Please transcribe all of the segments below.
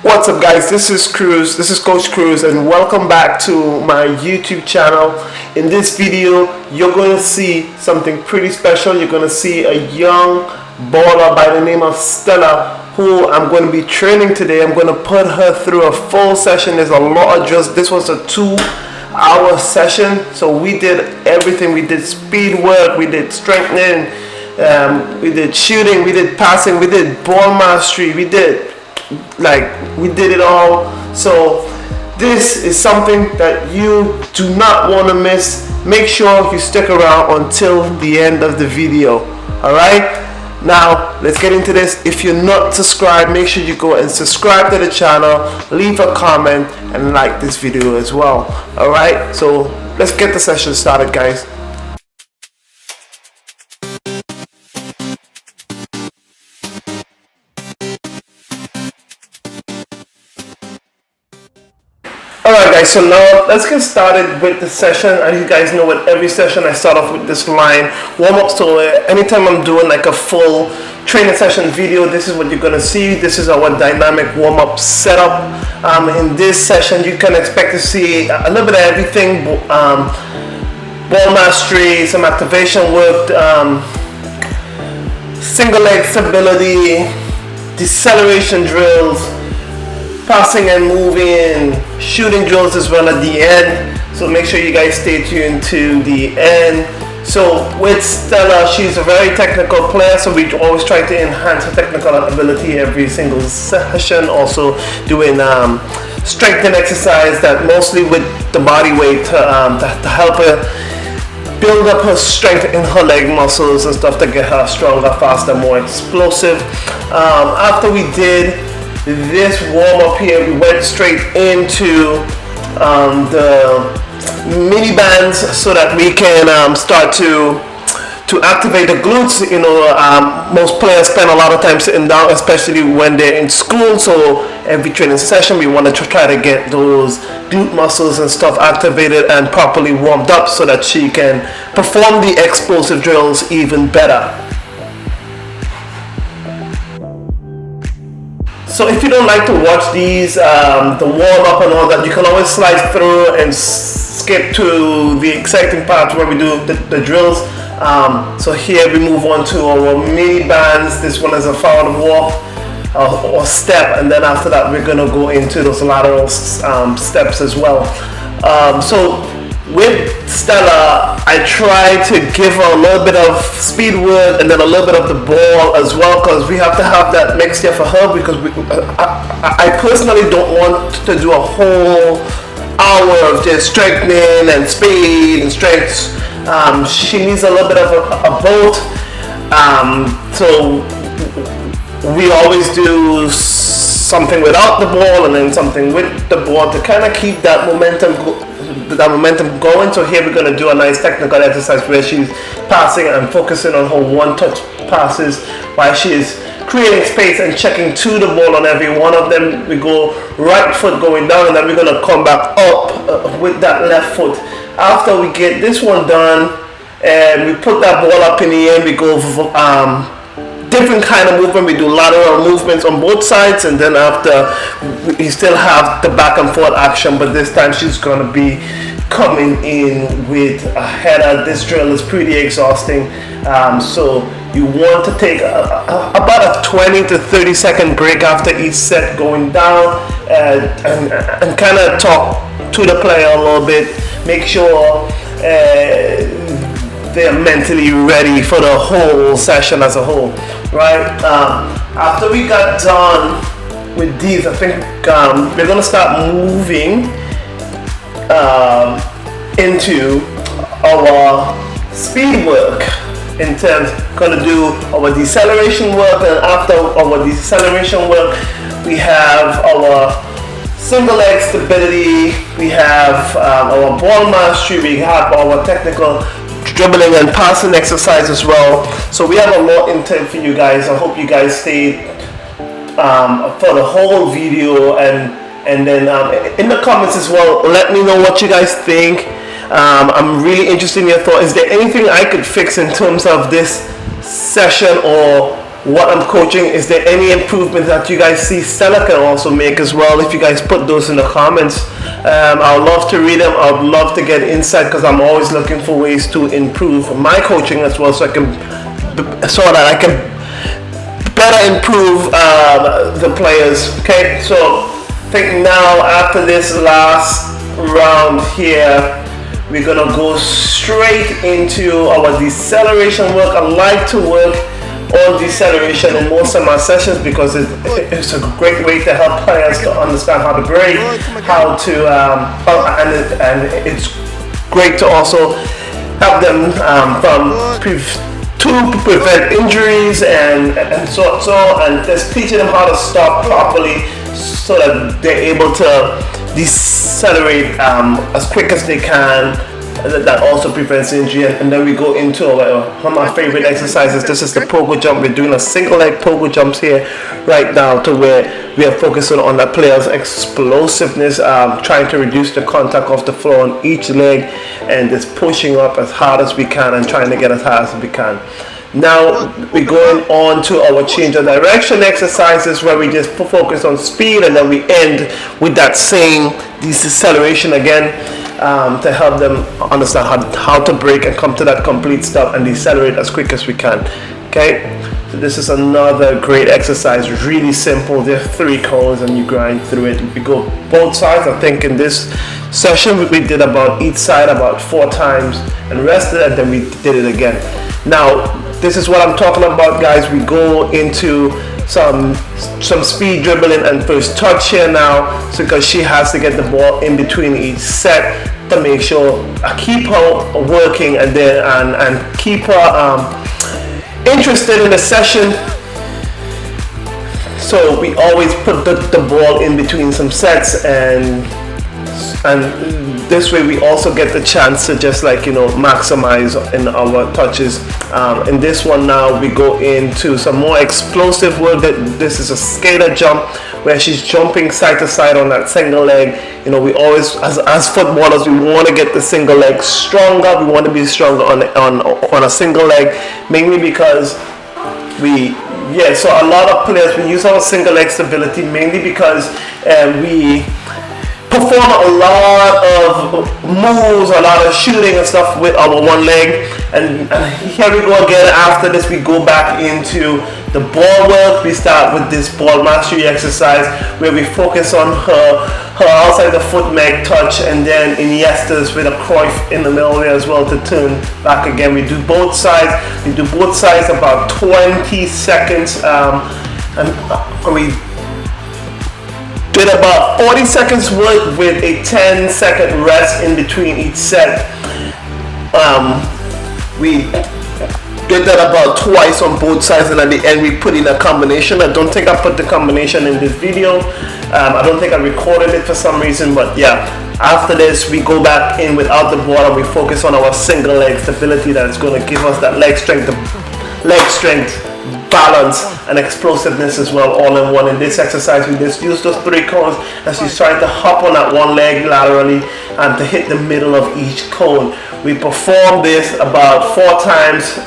What's up, guys? This is Cruz. This is Coach Cruz, and welcome back to my YouTube channel. In this video, you're going to see something pretty special. You're going to see a young baller by the name of Stella, who I'm going to be training today. I'm going to put her through a full session. There's a lot of drills. This was a 2-hour session, so we did everything. We did speed work, we did strengthening, we did shooting, we did passing, we did ball mastery, we did it all. So this is something that you do not want to miss. Make sure you stick around until the end of the video. All right, now let's get into this. If you're not subscribed, make sure you go and subscribe to the channel, leave a comment, and like this video as well. All right, so let's get the session started, guys. Alright, guys, so now let's get started with the session. As you guys know, with every session I start off with this line warm up. So anytime I'm doing like a full training session video, this is what you're gonna see. This is our dynamic warm up setup. In this session you can expect to see a little bit of everything. Ball mastery, some activation work, single leg stability, deceleration drills, passing and moving, shooting drills as well at the end. So make sure you guys stay tuned to the end. So with Stella, she's a very technical player, so we always try to enhance her technical ability every single session. Also doing strengthening exercise that mostly with the body weight to help her build up her strength in her leg muscles and stuff to get her stronger, faster, more explosive. After we did this warm up here, we went straight into the mini bands so that we can start to activate the glutes. You know, most players spend a lot of time sitting down, especially when they're in school. So every training session, we want to try to get those glute muscles and stuff activated and properly warmed up so that she can perform the explosive drills even better. So if you don't like to watch these, the warm up and all that, you can always slide through and skip to the exciting part where we do the drills. So here we move on to our mini bands. This one is a forward walk or step, and then after that we're gonna go into those lateral steps as well. So with Stella, I try to give her a little bit of speed work and then a little bit of the ball as well, because we have to have that mix here for her, because I personally don't want to do a whole hour of just strengthening and speed and strength. She needs a little bit of a both. So we always do something without the ball and then something with the ball to kind of keep that momentum going. So here we're going to do a nice technical exercise where she's passing and focusing on her one-touch passes while she is creating space and checking to the ball on every one of them. We go right foot going down, and then we're going to come back up with that left foot. After we get this one done and we put that ball up in the air, we go different kind of movement. We do lateral movements on both sides, and then after we still have the back and forth action, but this time she's going to be coming in with a header. This drill is pretty exhausting, so you want to take about a 20 to 30 second break after each set going down, and kind of talk to the player a little bit. Make sure they're mentally ready for the whole session as a whole, right? After we got done with these, I think we're gonna start moving into our speed work. In terms, gonna do our deceleration work, and after our deceleration work, we have our single leg stability, we have our ball mastery, we have our technical dribbling and passing exercise as well. So we have a lot in time for you guys. I hope you guys stayed for the whole video, and then in the comments as well, let me know what you guys think. I'm really interested in your thoughts. Is there anything I could fix in terms of this session, or what I'm coaching. Is there any improvements that you guys see Stella can also make as well? If you guys put those in the comments, I would love to read them. I would love to get insight, because I'm always looking for ways to improve my coaching as well, so that I can better improve the players. Okay, so I think now after this last round here, we're gonna go straight into our deceleration work. I like to work on deceleration in most of my sessions, because it's a great way to help players to understand how to brake, how to and it's great to also help them to prevent injuries and just teaching them how to stop properly, so that they're able to decelerate as quick as they can. That also prevents injury. And then we go into one of my favorite exercises. This is the pogo jump. We're doing a single leg pogo jumps here right now, to where we are focusing on that player's explosiveness, trying to reduce the contact of the floor on each leg, and just pushing up as hard as we can and trying to get as high as we can. Now we're going on to our change of direction exercises, where we just focus on speed, and then we end with that same deceleration again, to help them understand how to brake and come to that complete stop and decelerate as quick as we can. Okay, so this is another great exercise, really simple. There are 3 cones and you grind through it. We go both sides. I think in this session we did about each side about 4 times and rested, and then we did it again. Now this is what I'm talking about, guys. We go into some speed dribbling and first touch here now, so because she has to get the ball in between each set to make sure I keep her working and keep her interested in the session. So we always put the ball in between some sets, and this way we also get the chance to just maximize in our touches. In this one now we go into some more explosive work. This is a skater jump, where she's jumping side to side on that single leg. We always, as footballers, we want to get the single leg stronger. We want to be stronger on a single leg, mainly because so a lot of players, we use our single leg stability mainly because we perform a lot of moves, a lot of shooting and stuff with our one leg. And here we go again. After this, we go back into the ball work. We start with this ball mastery exercise, where we focus on her outside the foot meg touch, and then Iniesta's with a Cruyff in the middle there as well to turn back again. We do both sides. We do both sides about 20 seconds, and we did about 40 seconds work with a 10-second rest in between each set. We did that about twice on both sides, and at the end we put in a combination. I don't think I put the combination in this video. I don't think I recorded it for some reason, but yeah. After this, we go back in without the ball, and we focus on our single leg stability that is going to give us that leg strength, balance, and explosiveness as well, all in one. In this exercise, we just use those 3 cones, and she's trying to hop on that one leg laterally and to hit the middle of each cone. We perform this about 4 times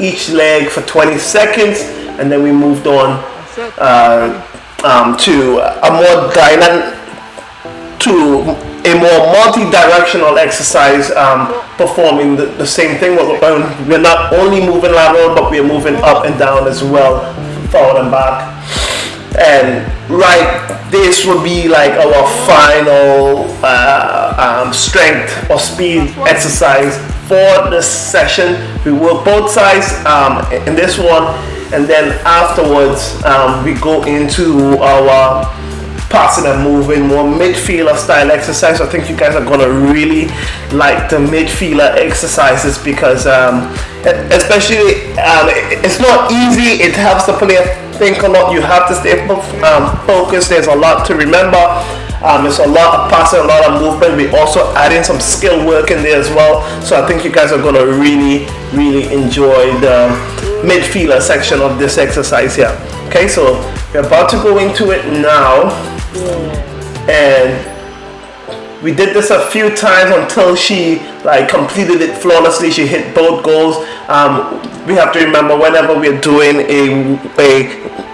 each leg for 20 seconds, and then we moved on to a more multi-directional exercise, performing the same thing. We're not only moving lateral, but we're moving up and down as well, forward and back. And this will be like our final strength or speed exercise for this session. We work both sides in this one, and then afterwards we go into our passing and moving, more midfielder style exercise. I think you guys are gonna really like the midfielder exercises, because especially it's not easy. It helps the player think a lot. You have to stay focused. There's a lot to remember. There's a lot of passing, a lot of movement. We also add in some skill work in there as well. So I think you guys are gonna really enjoy the midfielder section of this exercise here. Okay, so we're about to go into it now. And we did this a few times until she completed it flawlessly. She hit both goals. We have to remember whenever we're doing a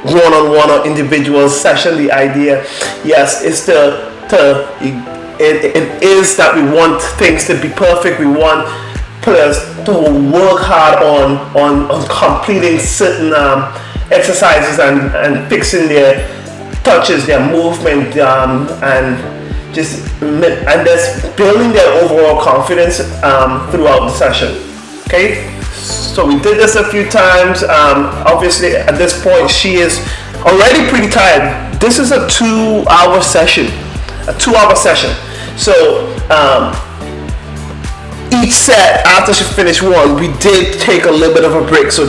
one-on-one or individual session, the idea, yes, is it is that we want things to be perfect. We want players to work hard on completing certain exercises and fixing their touches, their movement, and just building their overall confidence throughout the session. Okay, so we did this a few times. Obviously, at this point, she is already pretty tired. This is a 2-hour session. So each set, after she finished one, we did take a little bit of a break. So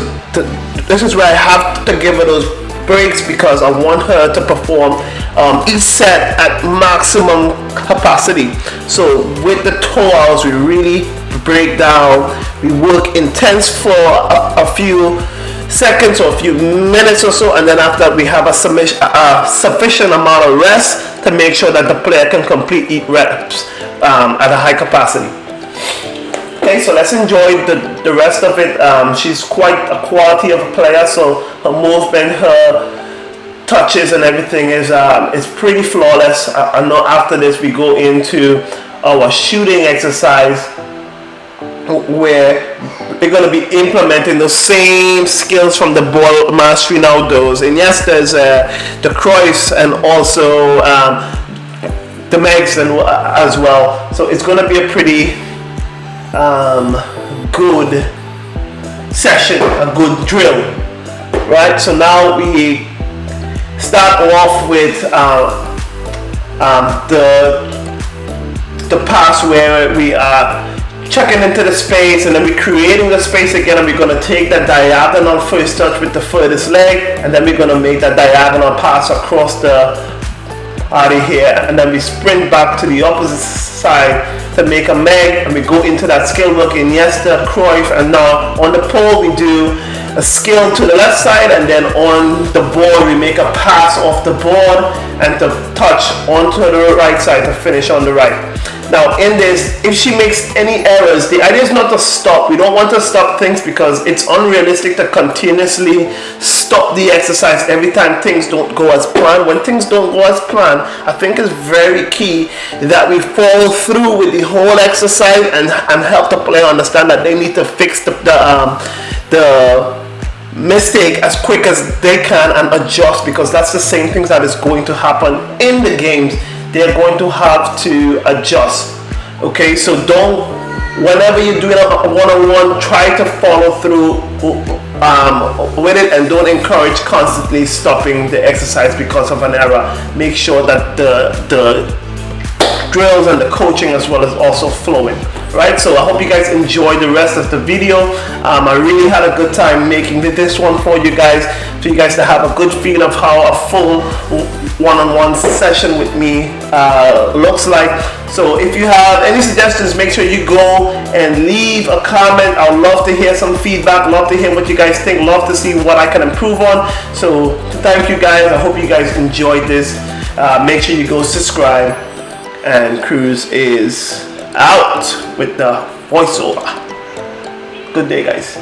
this is where I have to give her those breaks, because I want her to perform each set at maximum capacity. So with the toes, we really break down. We work intense for a few seconds or a few minutes or so, and then after we have a sufficient amount of rest to make sure that the player can complete each reps at a high capacity. Okay, so let's enjoy the rest of it. She's quite a quality of a player, so her movement, her touches and everything is pretty flawless. I know after this we go into our shooting exercise, where we're going to be implementing the same skills from the ball mastery outdoors. And yes, there's the Cruyffs and also the Megs as well. So it's going to be a pretty good session, a good drill, right? So now we start off with the pass, where we are checking into the space, and then we're creating the space again, and we're going to take that diagonal first touch with the furthest leg, and then we're going to make that diagonal pass across the body here, and then we sprint back to the opposite side to make a Meg, and we go into that skill work in Iniesta, Cruyff, and now on the pole we do a skill to the left side, and then on the board we make a pass off the board and to touch onto the right side to finish on the right. Now in this, if she makes any errors, the idea is not to stop. We don't want to stop things, because it's unrealistic to continuously stop the exercise every time things don't go as planned. When things don't go as planned, I think it's very key that we follow through with the whole exercise and help the player understand that they need to fix the mistake as quick as they can and adjust, because that's the same things that is going to happen in the games. They're going to have to adjust. Okay, so whenever you're doing a one-on-one, try to follow through with it, and don't encourage constantly stopping the exercise because of an error. Make sure that the drills and the coaching as well is also flowing, right? So I hope you guys enjoy the rest of the video. I really had a good time making this one for you guys, to have a good feel of how a full one-on-one session with me looks like. So if you have any suggestions, make sure you go and leave a comment. I would love to hear some feedback, love to hear what you guys think, love to see what I can improve on. So thank you guys. I hope you guys enjoyed this. Make sure you go subscribe, and Cruz is out with the voiceover. Good day, guys.